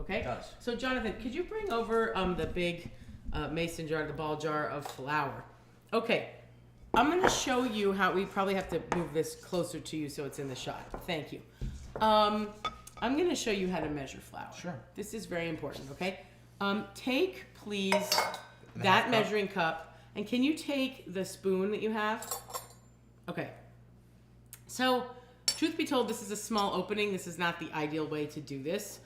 okay? It does. So Jonathan, could you bring over the big mason jar, the ball jar of flour? Okay, I'm gonna show you how we probably have to move this closer to you so it's in the shot. Thank you. I'm gonna show you how to measure flour. Sure. This is very important, okay? Take, please, that measuring cup, and can you take the spoon that you have? Okay. So, truth be told, this is a small opening. This is not the ideal way to do this.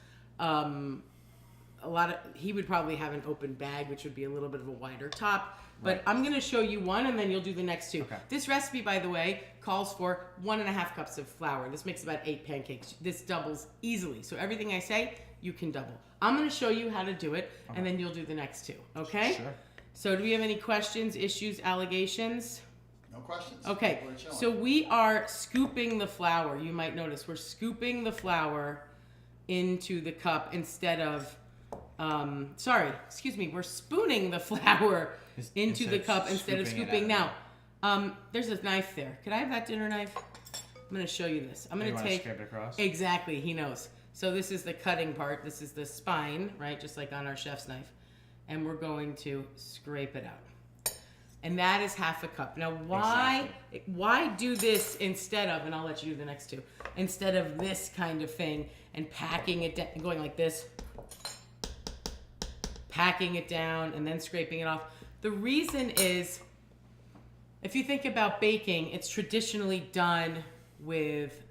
He would probably have an open bag, which would be a little bit of a wider top. But Right. I'm going to show you one, and then you'll do the next two. Okay. This recipe, by the way, calls for 1.5 cups of flour. This makes about 8 pancakes. This doubles easily. So everything I say, you can double. I'm going to show you how to do it, and then you'll do the next two. Okay? Sure. So do we have any questions, issues, allegations? No questions. Okay, We're chilling. so we are scooping the flour. You might notice we're scooping the flour into the cup instead of, we're spooning the flour into the cup instead of scooping. Now, there's a knife there. Could I have that dinner knife? I'm going to show you this. I'm going to take... Scrape it across? Exactly, he knows. So this is the cutting part. This is the spine, right? Just like on our chef's knife. And we're going to scrape it out. And that is 1/2 cup. Now, why do this instead of, and I'll let you do the next two, instead of this kind of thing and packing it down, going like this, packing it down and then scraping it off? The reason is, if you think about baking, it's traditionally done with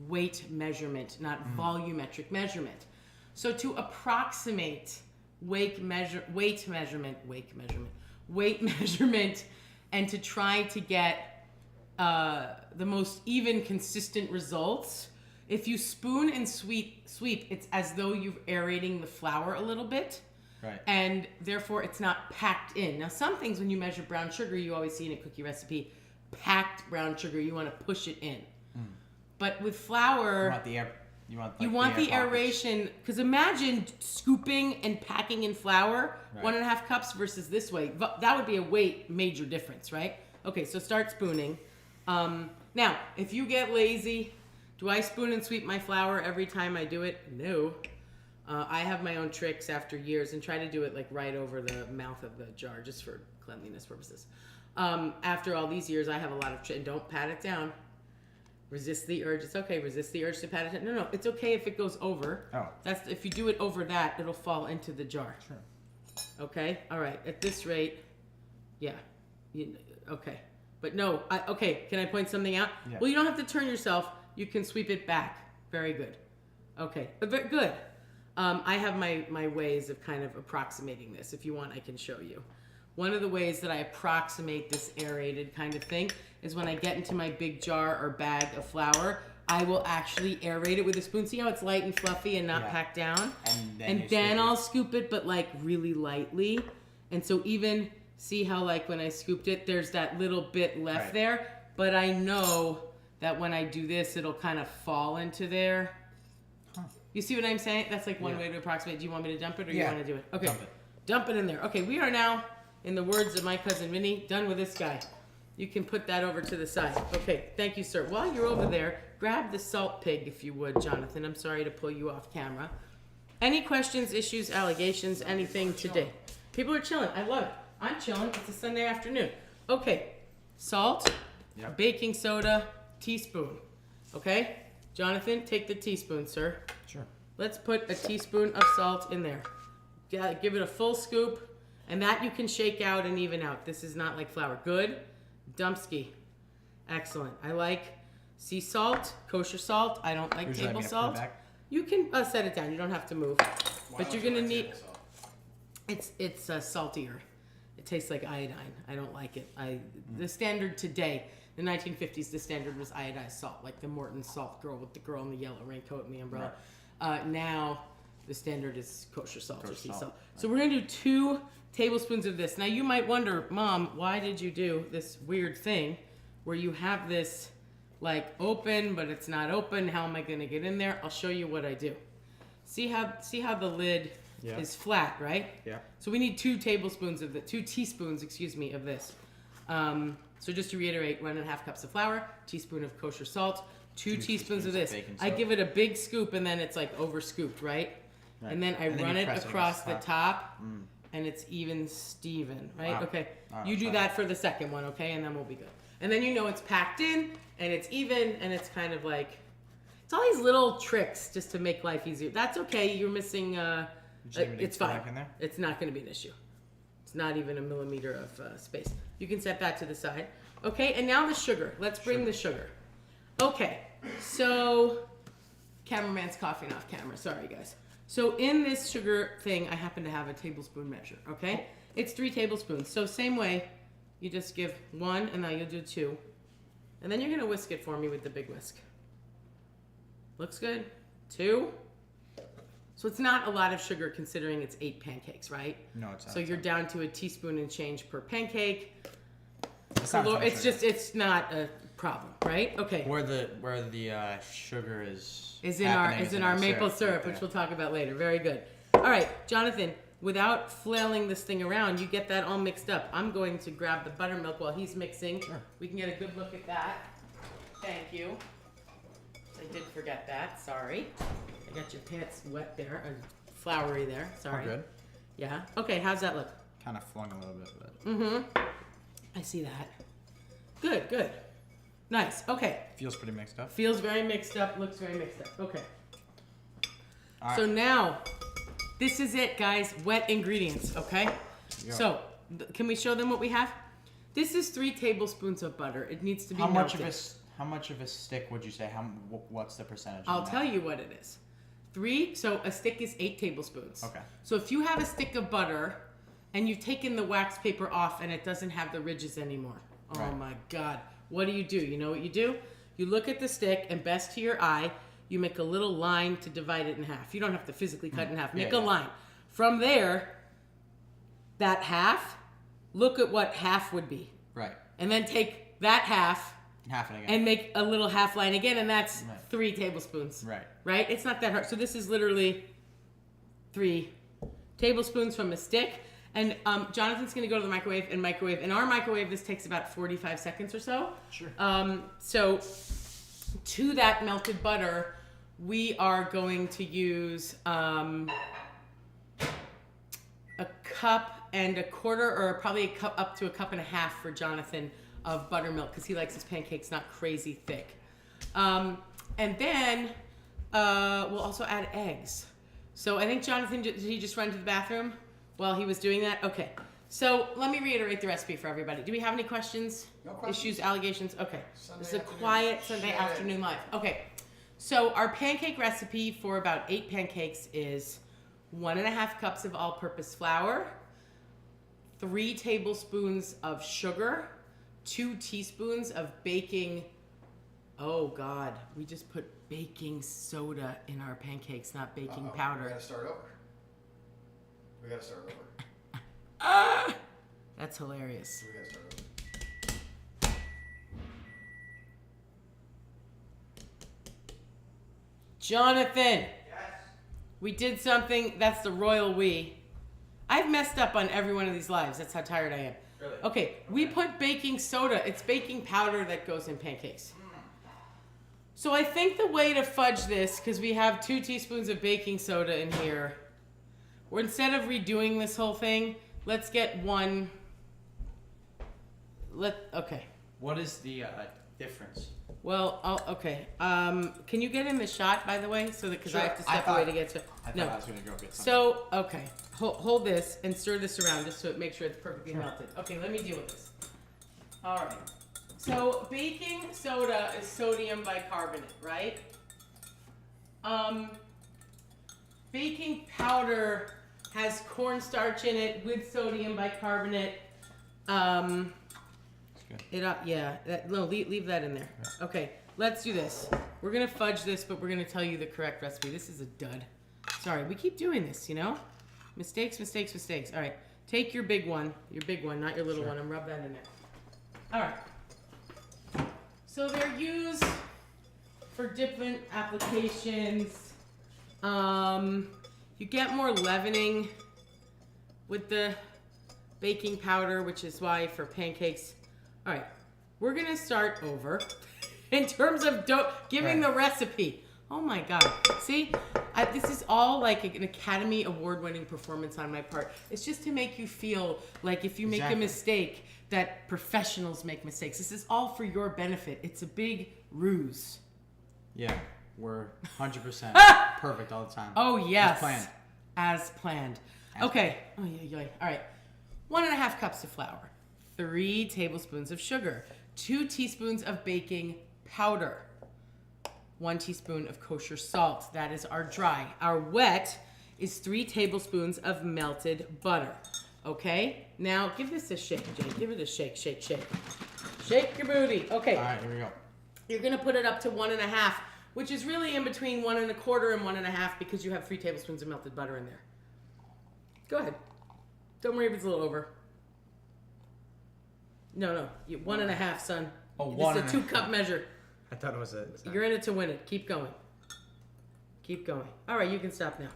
weight measurement, not volumetric measurement. So to approximate weight measurement, and to try to get the most even, consistent results, if you spoon and sweep, it's as though you're aerating the flour a little bit. Right. And therefore, it's not packed in. Now, some things, when you measure brown sugar, you always see in a cookie recipe, packed brown sugar, you want to push it in. But with flour... You want the air... You want the aeration, because imagine scooping and packing in flour, 1.5 cups versus this way. That would be a major difference, right? Okay, so start spooning. Now, if you get lazy, do I spoon and sweep my flour every time I do it? No. I have my own tricks after years and try to do it like right over the mouth of the jar, just for cleanliness purposes. After all these years, I have a lot of tricks. And don't pat it down. Resist the urge. It's okay. Resist the urge to pat it down. No, it's okay if it goes over. Oh. That's if you do it over that, it'll fall into the jar. Sure. Okay. All right. At this rate, yeah. Okay. But no. Okay. Can I point something out? Yeah. Well, you don't have to turn yourself. You can sweep it back. Very good. Okay. But good. I have my ways of kind of approximating this. If you want, I can show you. One of the ways that I approximate this aerated kind of thing is when I get into my big jar or bag of flour, I will actually aerate it with a spoon. See how it's light and fluffy and not packed down? And then I'll scoop it, but like really lightly. And so even see how like when I scooped it, there's that little bit left there. But I know that when I do this, it'll kind of fall into there. Huh. You see what I'm saying? That's like one way to approximate. Do you want me to dump it or you want to do it? Okay. Dump it in there. Okay, we are now, in the words of my cousin Vinny, done with this guy. You can put that over to the side. Okay, thank you, sir. While you're over there, grab the salt pig, if you would, Jonathan. I'm sorry to pull you off camera. Any questions, issues, allegations, anything today? People are chilling. I love it. I'm chilling. It's a Sunday afternoon. Okay, salt, baking soda, teaspoon. Okay? Jonathan, take the teaspoon, sir. Sure. Let's put a teaspoon of salt in there. Give it a full scoop. And that you can shake out and even out. This is not like flour. Good. Dumpski. Excellent. I like sea salt, kosher salt. I don't like table salt. You can set it down. You don't have to move. But you're going to need... It's saltier. It tastes like iodine. I don't like it. The standard today, the 1950s, the standard was iodized salt. Like the Morton salt girl with the girl in the yellow raincoat and the umbrella. Now... the standard is kosher salt or sea salt. So we're going to do 2 tablespoons of this. Now you might wonder, Mom, why did you do this weird thing where you have this like open, but it's not open? How am I going to get in there? I'll show you what I do. See how the lid is flat, right? Yeah. So we need 2 teaspoons, of this. So just to reiterate, 1.5 cups of flour, teaspoon of kosher salt, 2 teaspoons of this. I give it a big scoop and then it's like over scooped, right? Right. And then I run it across the top, and it's even Steven, right? Wow. Okay, you do that for the second one, okay, and then we'll be good. And then you know it's packed in, and it's even, and it's kind of like, it's all these little tricks just to make life easier. That's okay, you're missing, it's fine. It's not going to be an issue. It's not even a millimeter of space. You can set that to the side. Okay, and now the sugar. Let's bring the sugar. Okay, so, cameraman's coughing off camera, sorry guys. So in this sugar thing, I happen to have a tablespoon measure, okay? It's 3 tablespoons. So same way, you just give 1, and now you'll do 2. And then you're gonna whisk it for me with the big whisk. Looks good. 2. So it's not a lot of sugar considering it's 8 pancakes, right? No, it's not. So you're down to a teaspoon and change per pancake. It's not a problem, right? Okay. Where the sugar is in our maple syrup, which we'll talk about later. Very good. All right, Jonathan, without flailing this thing around, you get that all mixed up. I'm going to grab the buttermilk while he's mixing. Sure. We can get a good look at that. Thank you. I did forget that. Sorry. I got your pants wet there, floury there. Sorry. All good. Yeah. Okay. How's that look? Kind of flung a little bit, but. Mm-hmm. I see that. Good. Good. Nice. Okay. Feels pretty mixed up. Feels very mixed up. Looks very mixed up. Okay. All right. So now, this is it, guys. Wet ingredients. Okay. Yeah. So, can we show them what we have? This is 3 tablespoons of butter. It needs to be melted. How much of a stick would you say? What's the percentage? I'll tell you what it is. 3. So a stick is 8 tablespoons. Okay. So if you have a stick of butter, and you've taken the wax paper off, and it doesn't have the ridges anymore. Oh right. My God. What do? You know what you do? You look at the stick, and best to your eye, you make a little line to divide it in half. You don't have to physically cut it in half. Make a line. From there, that half, look at what half would be. Right. And then take that half it again. And make a little half line again, and that's 3 tablespoons. Right. Right? It's not that hard. So this is literally 3 tablespoons from a stick. And Jonathan's going to go to the microwave and microwave. In our microwave, this takes about 45 seconds or so. Sure. So to that melted butter, we are going to use a cup and a quarter, or probably a cup up to a cup and a half for Jonathan of buttermilk, because he likes his pancakes not crazy thick. And then we'll also add eggs. So I think Jonathan, did he just run to the bathroom while he was doing that? Okay. So let me reiterate the recipe for everybody. Do we have any questions? No questions. Issues, allegations? Okay. This is a quiet Sunday afternoon live. Okay. So our pancake recipe for about 8 pancakes is 1.5 cups of all-purpose flour, 3 tablespoons of sugar, 2 teaspoons of baking. Oh God, we just put baking soda in our pancakes, not baking powder. We gotta start over. That's hilarious. We gotta start over. Jonathan. Yes. We did something. That's the royal we. I've messed up on every one of these lives. That's how tired I am. Really? Okay, we put baking soda. It's baking powder that goes in pancakes. So I think the way to fudge this, because we have 2 teaspoons of baking soda in here, or instead of redoing this whole thing, let's get 1. Okay. What is the difference? Well, okay. Can you get in the shot, by the way, so that because I have to step away to get to. I thought I was gonna go get something. So okay, hold this and stir this around just so it makes sure it's perfectly melted. Okay, let me deal with this. All right. So baking soda is sodium bicarbonate, right? Baking powder has cornstarch in it with sodium bicarbonate. Leave that in there. Yeah. Okay, let's do this. We're gonna fudge this, but we're gonna tell you the correct recipe. This is a dud. Sorry, we keep doing this, you know? Mistakes. All right, take your big one, not your little one, and rub that in there. All right. So they're used for different applications. You get more leavening with the baking powder, which is why for pancakes. All right, we're gonna start over in terms of giving the recipe. Oh my God, see? This is all like an Academy Award-winning performance on my part. It's just to make you feel like if you make a mistake, that professionals make mistakes. This is all for your benefit. It's a big ruse. Yeah, we're 100% perfect all the time. Oh, yes. As planned. Okay. Oh, yeah. All right. 1.5 cups of flour. 3 tablespoons of sugar. 2 teaspoons of baking powder. 1 teaspoon of kosher salt. That is our dry. Our wet is 3 tablespoons of melted butter. Okay? Now, give this a shake, Jay. Give it a shake. Shake your booty. Okay. All right, here we go. You're going to put it up to 1.5, which is really in between 1.25 and 1.5 because you have 3 tablespoons of melted butter in there. Go ahead. Don't worry if it's a little over. No. 1.5, son. Oh, this is a 2-cup measure. I thought it was a... You're in it to win it. Keep going. All right, you can stop now.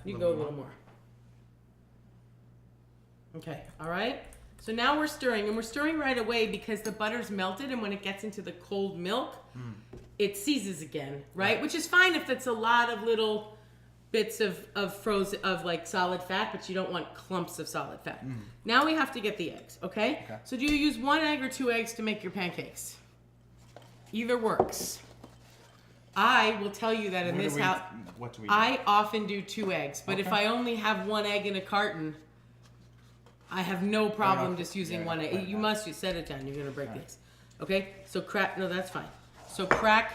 You can go a little more. Okay, all right? So now we're stirring, and we're stirring right away because the butter's melted, and when it gets into the cold milk, it seizes again, right? Which is fine if it's a lot of little bits of frozen, of like solid fat, but you don't want clumps of solid fat. Now we have to get the eggs, okay? So do you use 1 egg or 2 eggs to make your pancakes? Either works. I will tell you that in this house, what do we do? I often do 2 eggs, but if I only have 1 egg in a carton, I have no problem just using 1 egg. You must set it down. You're going to break the eggs. Okay? So no, that's fine. So crack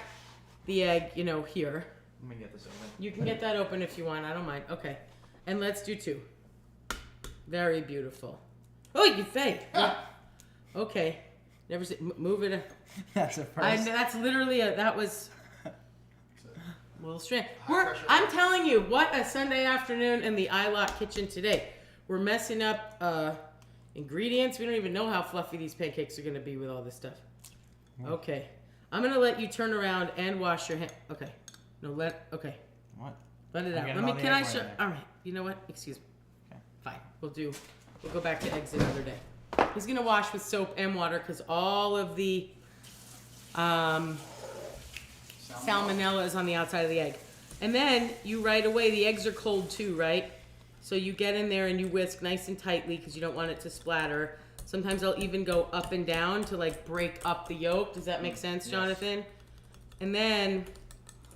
the egg, here. Let me get this open. You can get that open if you want. I don't mind. Okay. And let's do 2. Very beautiful. Oh, you say. Okay. Never see. Move it. That's a first. That's literally that was a little strange. I'm telling you, what a Sunday afternoon in the iLot kitchen today. We're messing up ingredients. We don't even know how fluffy these pancakes are going to be with all this stuff. Okay. I'm going to let you turn around and wash your hand. Okay. No, okay. What? Let it out. Can I show? All right. You know what? Excuse me. Okay. Fine. We'll go back to eggs another day. He's going to wash with soap and water because all of the salmonella is on the outside of the egg. And then you right away, the eggs are cold too, right? So you get in there and you whisk nice and tightly because you don't want it to splatter. Sometimes I'll even go up and down to like break up the yolk. Does that make sense, Jonathan? And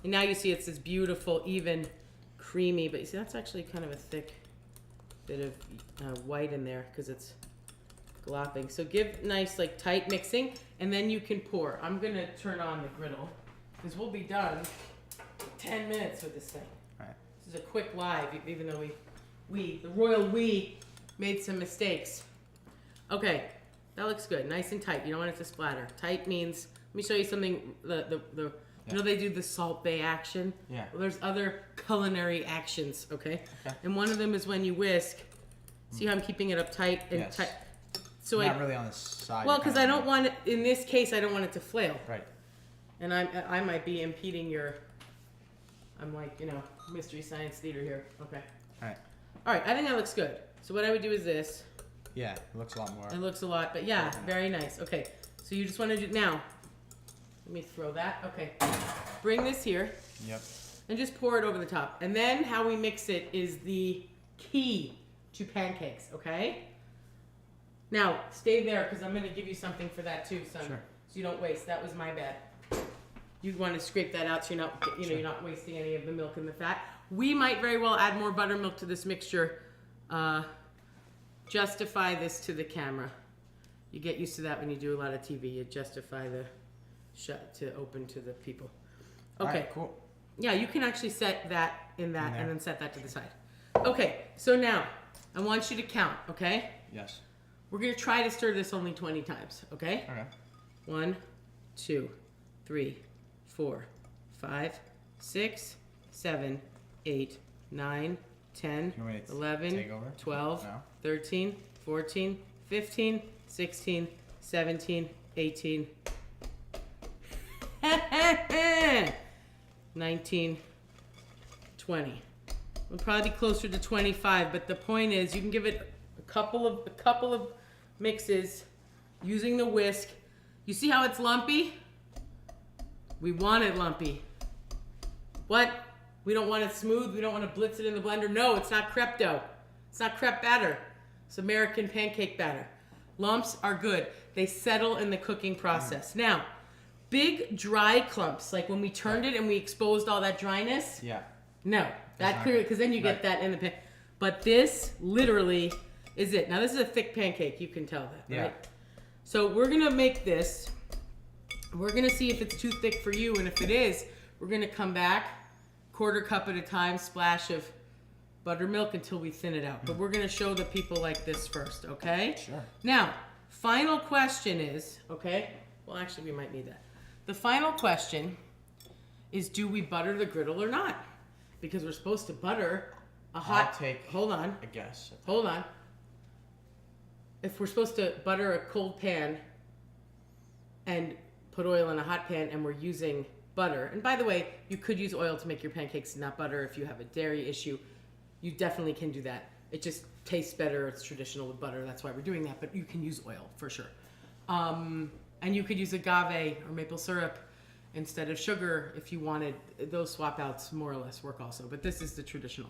now you see it's this beautiful, even, creamy, but you see that's actually kind of a thick bit of white in there because it's glopping. So give nice, like, tight mixing, and then you can pour. I'm going to turn on the griddle because we'll be done in 10 minutes with this thing. All right. This is a quick live, even though the royal we made some mistakes. Okay, that looks good. Nice and tight. You don't want it to splatter. Tight means, let me show you something, you know they do the Salt Bay action? Yeah. Well, there's other culinary actions, okay? And one of them is when you whisk. See how I'm keeping it up tight and tight? So not really on the side. Well, because I don't want it, in this case, I don't want it to flail. Right. And I might be impeding I'm like, Mystery Science Theater here. Okay. All right, I think that looks good. So what I would do is this. Yeah, it looks a lot more. It looks a lot, but yeah, very nice. Okay, so you just want to do, now, let me throw that. Okay, bring this here. Yep. And just pour it over the top. And then how we mix it is the key to pancakes, okay? Now, stay there because I'm going to give you something for that too, son. Sure. So you don't waste. That was my bad. You want to scrape that out so you're not, you're not wasting any of the milk and the fat. We might very well add more buttermilk to this mixture. Justify this to the camera. You get used to that when you do a lot of TV. You justify the shut to open to the people. Okay. All right, cool. Yeah, you can actually set that in that and then set that to the side. Okay, so now I want you to count, okay? Yes. We're going to try to stir this only 20 times, okay? Okay. 1, 2, 3, 4, 5, 6, 7, 8, 9, 10, Can we 11, take over? 12, No. 13, 14, 15, 16, 17, 18, 19, 20. We'll probably be closer to 25, but the point is you can give it a couple of mixes using the whisk. You see how it's lumpy? We want it lumpy. What? We don't want it smooth. We don't want to blitz it in the blender. No, it's not crepe dough. It's not crepe batter. It's American pancake batter. Lumps are good. They settle in the cooking process. Now, big dry clumps, like when we turned it and we exposed all that dryness. Yeah. No, that not clearly, good. because then you get Right. that in the pan. But this literally is it. Now, this is a thick pancake. You can tell that, Yeah. right? So we're going to make this. We're going to see if it's too thick for you. And if it is, we're going to come back, quarter cup at a time, splash of buttermilk until we thin it out. But we're going to show the people like this first, okay? Sure. Now, final question is, okay? Well, actually, we might need that. The final question is, do we butter the griddle or not? Because we're supposed to butter a hot... I'll take Hold on. a guess. Hold on. If we're supposed to butter a cold pan and put oil in a hot pan and we're using butter, and by the way, you could use oil to make your pancakes, not butter. If you have a dairy issue, you definitely can do that. It just tastes better. It's traditional with butter. That's why we're doing that, but you can use oil for sure. And you could use agave or maple syrup instead of sugar if you wanted. Those swap outs more or less work also, but this is the traditional.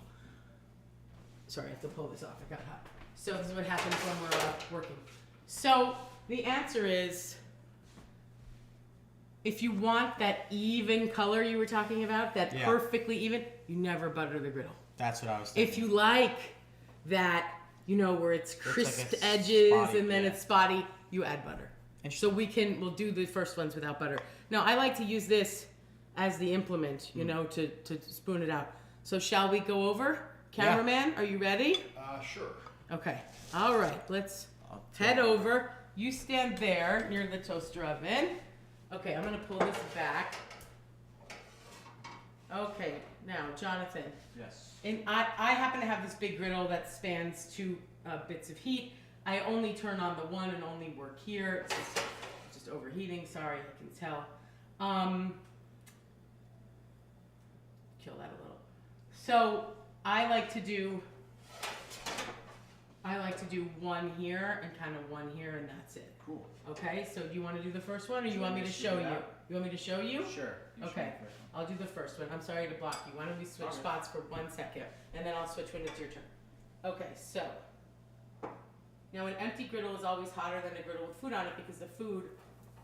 Sorry, I have to pull this off. It got hot. So this is what happens when we're working. So the answer is, if you want that even color you were talking about, that Yeah. perfectly even, you never butter the griddle. That's what I was thinking. If you like that, you know, where it's like crisped a edges spotty, and then yeah. it's spotty, you add butter. Interesting. So we'll do the first ones without butter. Now, I like to use this as the implement, you know, to spoon it out. So shall we go over? Cameraman, are you ready? Sure. Okay. All right. Let's I'll head try. over. You stand there near the toaster oven. Okay, I'm going to pull this back. Okay. Now, Jonathan. Yes. And I happen to have this big griddle that spans 2 bits of heat. I only turn on the one and only work here. It's just overheating. Sorry, I can tell. Kill that a little. So I like to do one here and kind of one here, and that's it. Cool. Okay. So do you want to do the first one, or you Should want I me to just show do you? that? You want me to show you? Sure. You should Okay. make first one. I'll do the first one. I'm sorry to block you. Why don't we switch Okay. spots for 1 second, and then I'll switch when it's your turn. Okay, so now an empty griddle is always hotter than a griddle with food on it because the food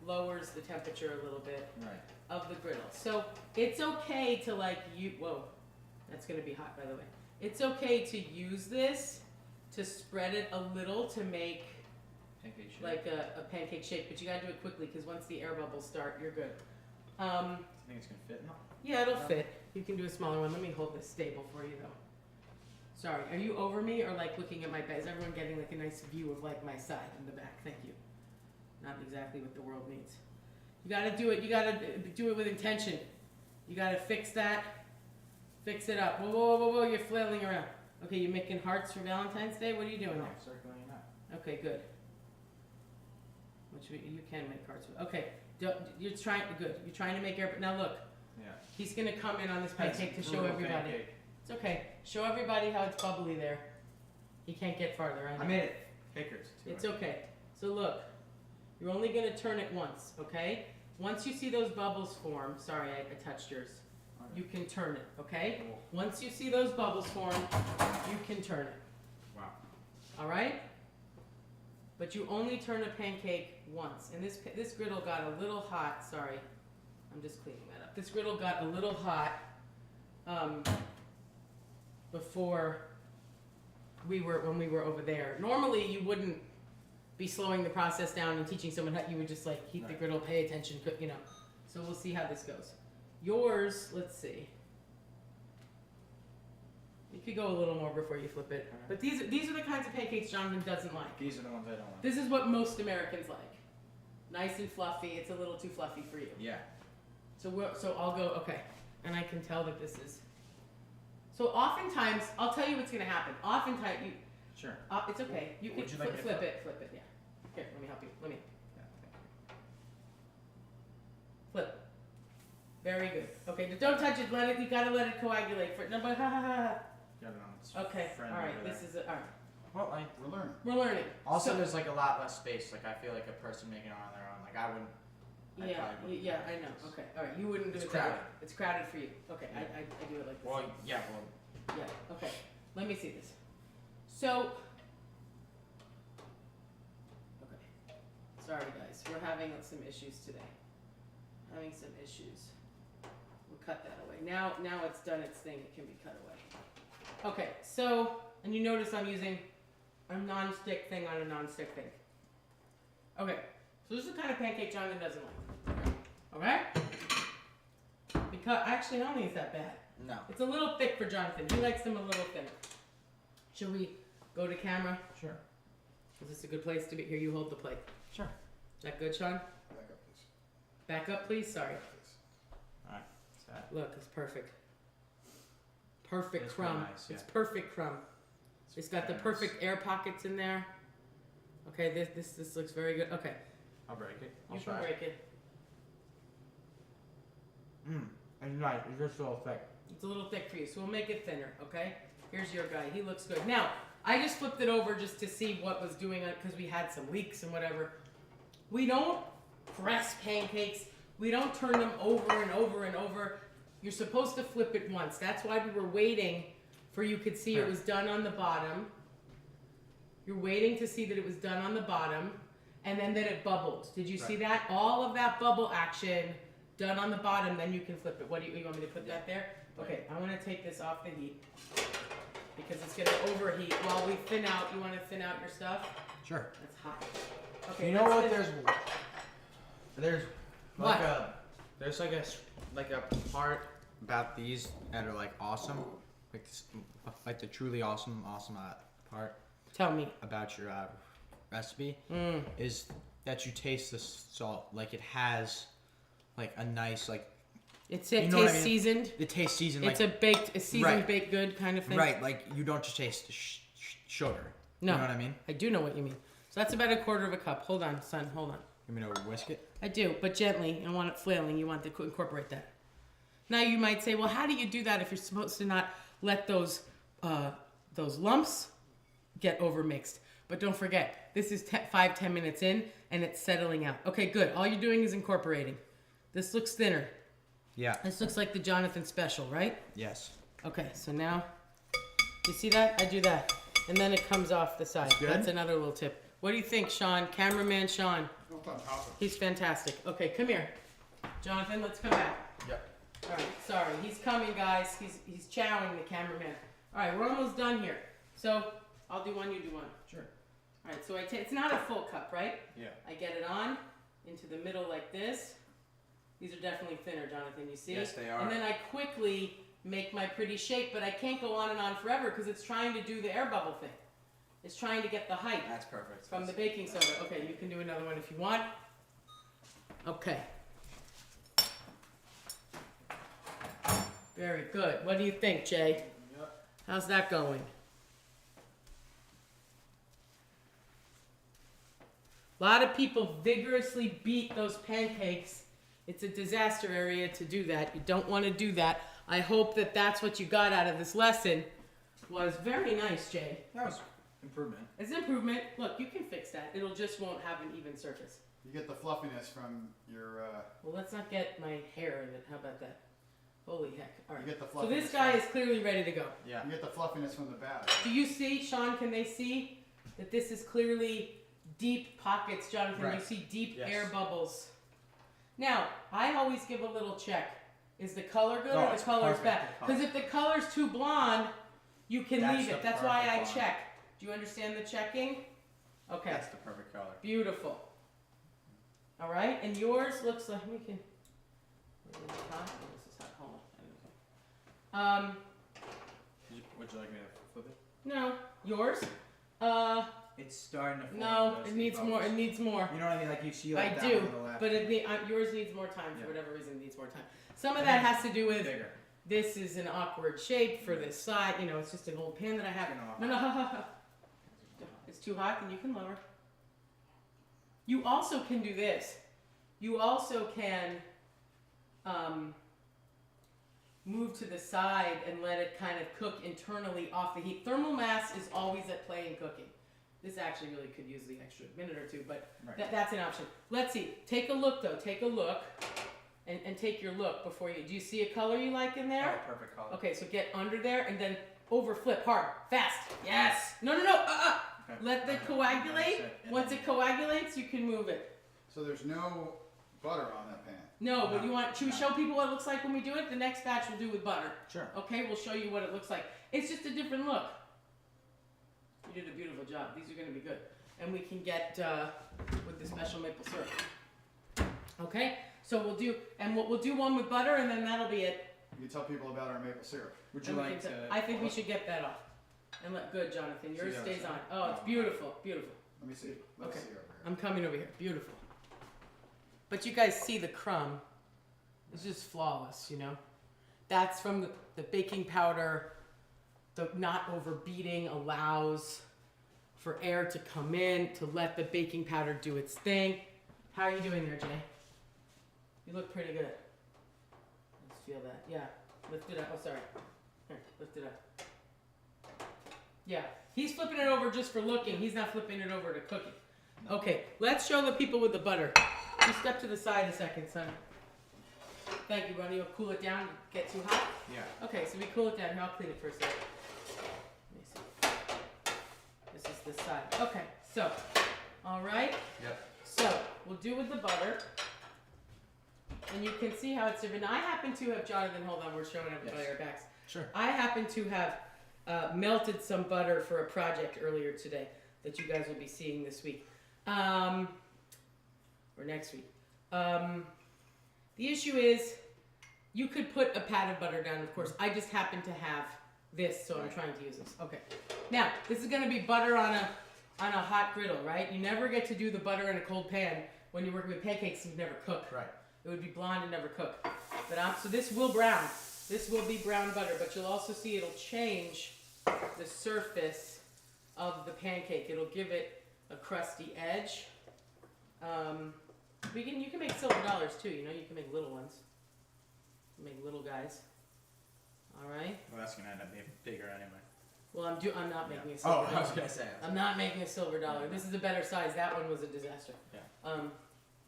lowers the temperature a little bit Right. of the griddle. So it's okay to whoa, that's gonna be hot by the way. It's okay to use this to spread it a little to make Pancake shape. like a pancake shape, but you gotta do it quickly because once the air bubbles start, you're good. I think it's gonna fit now. Yeah, it'll Yeah. fit. You can do a smaller one. Let me hold this stable for you though. Sorry, are you over me or like looking at my back? Is everyone getting like a nice view of like my side in the back? Thank you. Not exactly what the world needs. You gotta do it. You gotta do it with intention. You gotta fix that. Fix it up. Whoa, whoa, whoa, whoa! You're flailing around. Okay, you're making hearts for Valentine's Day. What are you doing there? Circling that. Okay, good. Which you can make hearts with. Okay, you're trying. Good. You're trying to make air. Now look. Yeah. He's gonna come in on this pancake to show Brutal everybody. pancake. It's okay. Show everybody how it's bubbly there. He can't get farther. I made it thicker. It's okay. So look, you're only gonna turn it once, okay? Once you see those bubbles form, sorry, I touched yours. You can turn it, okay? Cool. Once you see those bubbles form, you can turn it. Wow. All right? But you only turn a pancake once. And this griddle got a little hot. Sorry, I'm just cleaning that up. This griddle got a little hot before when we were over there. Normally, you wouldn't be slowing the process down and teaching someone how. You would just like heat the Right. griddle, pay attention, you know. So we'll see how this goes. Yours, let's see. You could go a little more before you flip it. Okay. But these are the kinds of pancakes Jonathan doesn't like. These are the ones I don't like. This is what most Americans like. Nice and fluffy. It's a little too fluffy for you. Yeah. So I'll go, okay. And I can tell that this is. So oftentimes, I'll tell you what's going to happen. Oftentimes, Sure. it's okay. You can Would you like me to flip it, yeah. Here, let me help you. Let me. Yeah. Flip. Very good. Okay, don't touch it. You gotta let it coagulate for no, but ha ha ha. Got it on its Okay, friend all right. over This there. is all right. Well, We're learning. We're learning. also So- there's like a lot less space. Like I feel like a person making it on their own. Like I wouldn't I Yeah, probably wouldn't yeah, do I it. know. Okay, all right. You wouldn't do It's it that way. crowded. It's crowded for you. Okay, I do it like this. Well, yeah, well, Yeah. Okay. Let me see this. So. Okay. Sorry, guys. We're having some issues today. Having some issues. We'll cut that away. Now it's done its thing. It can be cut away. Okay. So, and you notice I'm using a non-stick thing on a non-stick thing. Okay. So this is the kind of pancake Jonathan doesn't like. Okay? Because actually, I don't think it's that bad. no. It's a little thick for Jonathan. He likes them a little thin. Should we go to camera? Sure. Is this a good place to be? Here, you hold the plate. Sure. Is that good, Sean? Back up, please. Back up, please. Sorry. Back, please. Alright. So, Look, it's perfect. Perfect It's crumb. pretty nice, yeah. It's perfect crumb. It's got the very perfect nice. air pockets in there. Okay, this looks very good. Okay, I'll break it. I'll you can try. break it. It's nice. It's just a little thick. It's a little thick for you, so we'll make it thinner, okay? Here's your guy. He looks good. Now, I just flipped it over just to see what was doing it because we had some leaks and whatever. We don't press pancakes. We don't turn them over and over and over. You're supposed to flip it once. That's why we were waiting for you could see it was done on the bottom. You're waiting to see that it was done on the bottom and then that it bubbled. Did you see that? All of that bubble action done on the bottom, then you can flip it. What do you want me to put that there? Okay, I want to take this off the heat because it's going to overheat. While we thin out, you want to thin out your stuff? Sure. That's hot. Okay. You know let's what? thin- There's What? there's like a part about these that are like awesome, like the truly awesome part Tell me. about your recipe is that you taste the salt. Like it has like a nice like It You tastes know what I mean? seasoned. it tastes seasoned. It's like a seasoned Right. baked good kind of thing. right, like you don't just taste the sugar. No. You know what I mean? I do know what you mean. So that's about a quarter of a cup. Hold on, son. Hold on. You mean to whisk it? I do, but gently. I want it flailing. You want to incorporate that. Now you might say, well, how do you do that if you're supposed to not let those lumps get overmixed? But don't forget, this is 5-10 minutes in, and it's settling out. Okay, good. All you're doing is incorporating. This looks thinner. Yeah. This looks like the Jonathan special, right? Yes. Okay, so now, you see that? I do that. And then it comes off the side. Good. That's another little tip. What do you think, Sean? Cameraman Sean. Go up on top of it. He's fantastic. Okay, come here. Jonathan, let's come back. Yep. All right, sorry. He's coming, guys. He's chowing, the cameraman. All right, we're almost done here. So, I'll do one, you do one. Sure. All right, so it's not a full cup, right? Yeah. I get it on into the middle like this. These are definitely thinner, Jonathan, you see? Yes, they are. And then I quickly make my pretty shape, but I can't go on and on forever because it's trying to do the air bubble thing. It's trying to get the height That's perfect. from the baking soda. Okay, you can do another one if you want. Okay. Very good. What do you think, Jay? Yep. How's that going? A lot of people vigorously beat those pancakes. It's a disaster area to do that. You don't want to do that. I hope that that's what you got out of this lesson. Was very nice, Jay. That was improvement. It's an improvement. Look, you can fix that. It'll just won't have an even surface. You get the fluffiness from your. Well, let's not get my hair in it. How about that? Holy heck. All You right. get the So fluffiness. this guy is clearly ready to go. Yeah. You get the fluffiness from the batter. Do you see, Sean, can they see that this is clearly deep pockets, Jonathan? You Right. see deep Yes. air bubbles. Now, I always give a little check. Is the color good Oh, or the it's color's perfect, bad? the color. Because if the color's too blonde, you can That's leave it. the That's why I perfect check. Do you understand the checking? Okay. That's the perfect color. Beautiful. All right, and yours looks like we can. Is this hot? Oh, this is hot. Hold on. Would you like me to flip it? No, yours. It's starting to form. No, those it needs more. It bubbles. needs more. You know what I mean? Like you see I like that do, on the left. but yours needs more time for Yeah. whatever reason. It needs more time. Some of that has to do with bigger. this is an awkward shape for this side. You know, it's just an old pan that I have. You know, No, it's too hot, and you can lower. You also can do this. You also can move to the side and let it kind of cook internally off the heat. Thermal mass is always at play in cooking. This actually really could use the extra minute or two, but Right. that's an option. Let's see. Take a look though. Take a look, and take your look before you. Do you see a color you like in there? Oh, perfect color. Okay, so get under there and then over flip hard, fast. Yes. No. Okay. Let it coagulate. Once it coagulates, you can move it. So there's no butter on that pan. No, but you want? Should we show people what it looks like when we do it? The next batch we'll do with butter. Sure. Okay, we'll show you what it looks like. It's just a different look. You did a beautiful job. These are going to be good, and we can get with the special maple syrup. Okay, so we'll do, and we'll do one with butter, and then that'll be it. You tell people about our maple syrup. Would you And we like can to? I think we should get that off. And let good, Jonathan. See Yours the other stays side? on. Oh, it's Oh. beautiful, beautiful. Let me see. Let's Okay. see over here. I'm coming over here. Beautiful. But you guys see the crumb. It's just flawless, you know? That's from the baking powder. The not overbeating allows for air to come in, to let the baking powder do its thing. How are you doing there, Jay? You look pretty good. Let's feel that. Yeah. Lift it up. Oh, sorry. Here, lift it up. Yeah. He's flipping it over just for looking. He's not flipping it over to cooking. Okay, let's show the people with the butter. You step to the side a second, son. Thank you, Ronnie. You'll cool it down. Get too hot? Yeah. Okay, so we cool it down. Here, I'll clean it for a second. Let me see. This is this side. Okay, so, all right. Yep. So, we'll do with the butter. And you can see how it's different. Now, I happen to have, Jonathan, hold on, we're showing everybody Yes. our backs. Sure. I happen to have melted some butter for a project earlier today that you guys will be seeing this week. Or next week. The issue is, you could put a pat of butter down, of course. I just happen to have this, so I'm trying to use this. Okay. Now, this is going to be butter on a hot griddle, right? You never get to do the butter in a cold pan when you're working with pancakes. You never cook. Right. It would be blonde and never cook. But so this will brown. This will be brown butter, but you'll also see it'll change the surface of the pancake. It'll give it a crusty edge. You can make silver dollars too. You know, you can make little ones. Make little guys. All right. Well, that's gonna end up being bigger anyway. Well, I'm not making a silver Oh, I dollar. was gonna say. I'm not making a silver dollar. This is a better size. That one was a disaster. Yeah.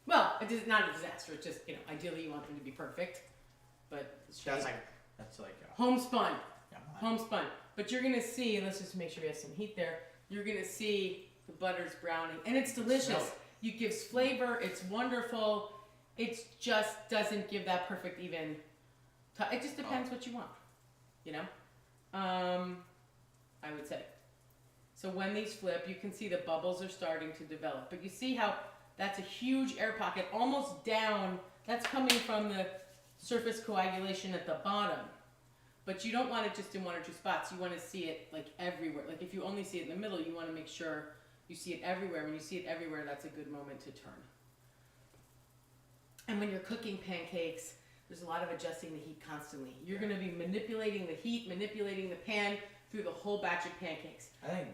Well, it is not a disaster. It's just, ideally you want them to be perfect, but it's That's shape. like. Homespun. Yeah. Homespun. But you're gonna see, let's just make sure we have some heat there. You're gonna see the butter's browning, and it's delicious. Smell It gives flavor. It's wonderful. It just doesn't give that perfect even. It just depends what you want, I would say. So when these flip, you can see the bubbles are starting to develop. But you see how that's a huge air pocket, almost down. That's coming from the surface coagulation at the bottom. But you don't want it just in one or two spots. You want to see it like everywhere. Like if you only see it in the middle, you want to make sure you see it everywhere. When you see it everywhere, that's a good moment to turn. And when you're cooking pancakes, there's a lot of adjusting the heat constantly. You're going to be manipulating the heat, manipulating the pan through the whole batch of pancakes. I think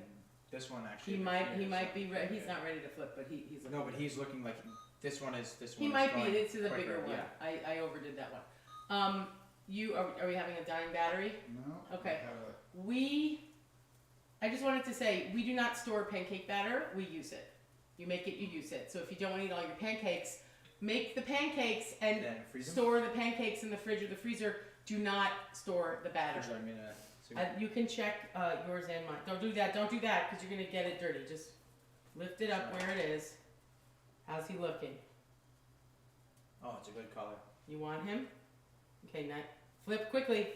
this one actually. He might be ready. He's not ready to flip, but he's looking. No, but he's looking like this one is this one. He is might be. going This is a quicker, bigger one. Yeah. I overdid that one. Are we having a dying battery? No. Okay. I have I just wanted to say, we do not store pancake batter. We use it. You make it, you use it. So if you don't want to eat all your pancakes, make the pancakes and Then freeze them? store the pancakes in the fridge or the freezer. Do not store the batter. Would you like me to? You can check yours and mine. Don't do that. Don't do that because you're going to get it dirty. Just lift it up where it is. How's he looking? Oh, it's a good color. You want him? Okay, now flip quickly.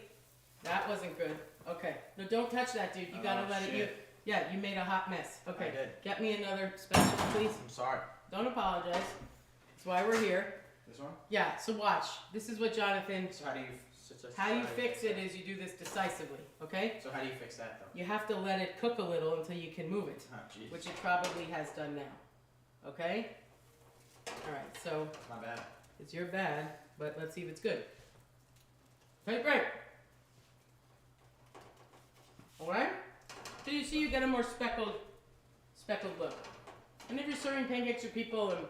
That wasn't good. Okay. No, don't touch that, dude. You gotta let it. You made a hot mess. Okay. I did. Get me another special, please. I'm sorry. Don't apologize. That's why we're here. This one? Yeah. So watch. This is what Jonathan. So How you fix it is you do this decisively. Okay. So how do you fix that though? You have to let it cook a little until you can move it, Oh, jeez. which it probably has done now. Okay. All right. So Not bad. it's your bad, but let's see if it's good. Okay, great. Alright? So you see you get a more speckled look. And if you're serving pancakes for people and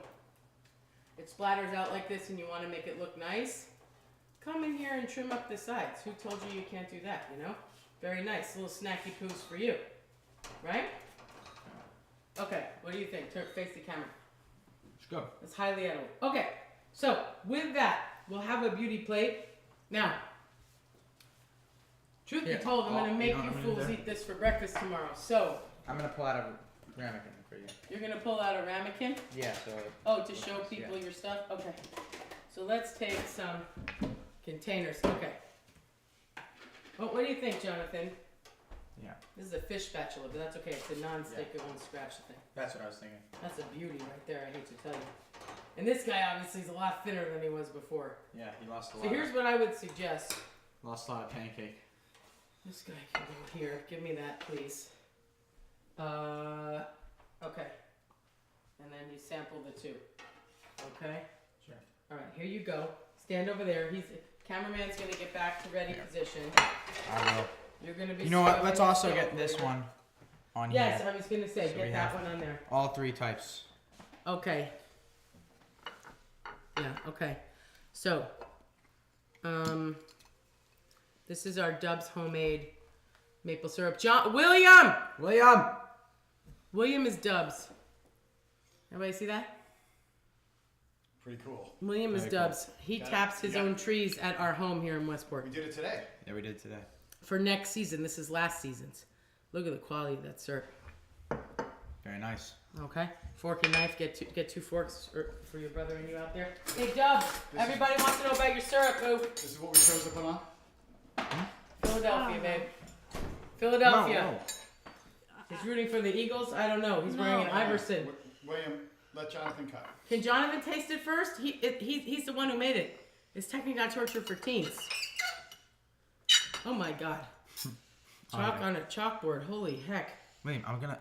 it splatters out like this and you want to make it look nice, come in here and trim up the sides. Who told you you can't do that, Very nice. Little snacky poos for you. Right? Okay, what do you think? Face the camera. Let's go. It's highly edible. Okay, so with that, we'll have a beauty plate. Now, truth be Here, told, I'm gonna you make know what you I'm gonna fools do? eat this for breakfast tomorrow. So, I'm gonna pull out a ramekin for you. you're gonna pull out a ramekin? Yeah. So. Oh, to show people your stuff? Okay. So let's take some containers. Okay. Well, what do you think, Jonathan? Yeah. This is a fish spatula, but that's okay. It's a non-stick. It won't scratch the thing. That's what I was thinking. That's a beauty right there, I hate to tell you. And this guy obviously is a lot thinner than he was before. Yeah, he lost a lot. So here's what I would suggest. Lost a lot of pancake. This guy can go here. Give me that, please. Okay. And then you sample the two. Okay? Sure. Alright, here you go. Stand over there. Cameraman's gonna get back to ready position. I will. You're gonna be You know what? scrubbing Let's the also stove get this over. one on Yes, here. I was gonna say, So get we that have- one on there. All three types. Okay. Yeah, okay. So, this is our Dubs homemade maple syrup. William is Dubs. Everybody see that? Pretty cool. William is Very cool. Dubs. He Got it. taps his Yeah. own trees at our home here in Westport. We did it today. Yeah, we did today. For next season. This is last season's. Look at the quality of that syrup. Very nice. Okay. Fork and knife. Get two forks for your brother and you out there. Hey Dubs, everybody wants to know about your syrup, boo. This is what we chose to put on. Philadelphia, babe. Philadelphia. No, no. He's rooting for the Eagles. I don't know. He's wearing an Iverson. William, let Jonathan cut. Can Jonathan taste it first? He's the one who made it. It's technically not torture for teens. Oh my God. Chalk Okay. on a chalkboard. Holy heck. William, I'm gonna.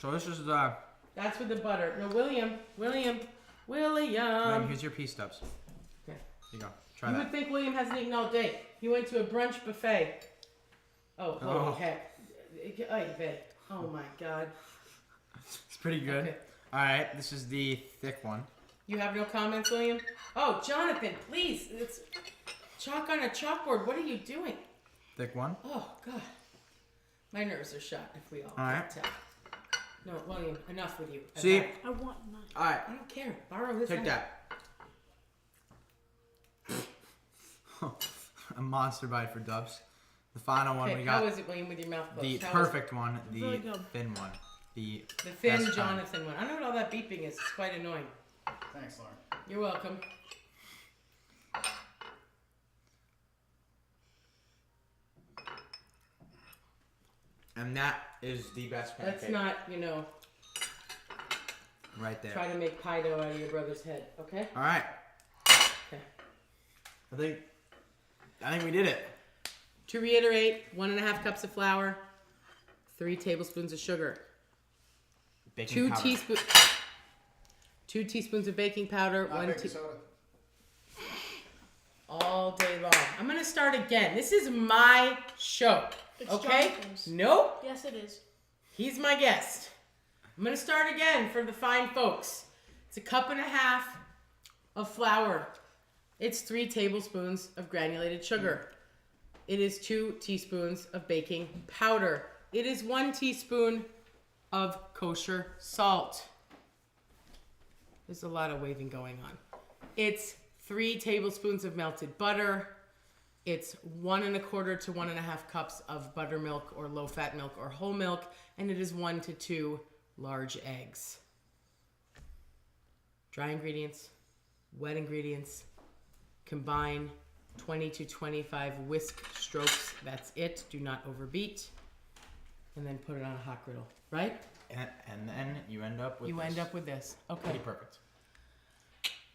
So this is That's with the butter. No, William. William, here's your pea stubs. Okay. Here you go. Try You that. would think William hasn't eaten all day. He went to a brunch buffet. Oh, holy Oh. heck. Ay, vey. Oh my God. It's pretty good. Okay. All right, this is the thick one. You have no comments, William? Oh, Jonathan, please. It's chalk on a chalkboard. What are you doing? Thick one. Oh, God. My nerves are shot if we all All right. can't tell. No, William, enough with you. See? Okay. I want mine. All right, I don't care. Borrow his take one. that. A monster bite for Dubs. The final one Okay, we how got. is it, William, with your mouth closed? The How is perfect one, the Really good. thin one, the it? The thin best kind. Jonathan one. I don't know what all that beeping is. It's quite annoying. Thanks, Lauren. You're welcome. And that is the best pancake. Let's not, right there. try to make pie dough out of your brother's head, okay? All right. Okay. I think we did it. To reiterate, 1.5 cups of flour, 3 tablespoons of sugar, Baking 2 powder. teaspoons. 2 teaspoons of baking powder, Not 1 baking tea. soda. All day long. I'm gonna start again. This is my show. It's Okay? Jonathan's. Nope. Yes, it is. He's my guest. I'm gonna start again for the fine folks. It's 1.5 cups of flour. It's 3 tablespoons of granulated sugar. It is 2 teaspoons of baking powder. It is 1 teaspoon of kosher salt. There's a lot of waving going on. It's 3 tablespoons of melted butter. It's 1.25 to 1.5 cups of buttermilk or low-fat milk or whole milk, and it is 1 to 2 large eggs. Dry ingredients, wet ingredients, combine 20 to 25 whisk strokes. That's it. Do not overbeat. And then put it on a hot griddle, right? And then you end up with You this. end up with this. Okay. Pretty perfect.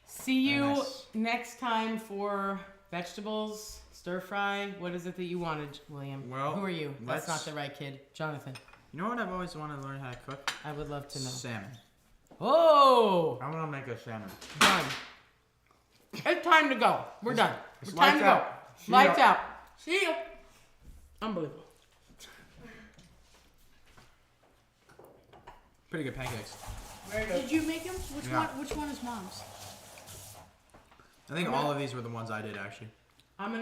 See Very you nice. next time for vegetables, stir fry. What is it that you wanted, William? Well, who are you? That's not let's- the right kid. Jonathan. You know what I've always wanted to learn how to cook? I would love to know. Salmon. Oh, I want to make a salmon. done. It's time to go. We're done. it's It's time to lights go. out. See ya. Lights out. See you. Unbelievable. Pretty good pancakes. Very good. Did you make them? Which Yeah. one? Which one is mom's? I think all of these were the ones I did actually. I'm gonna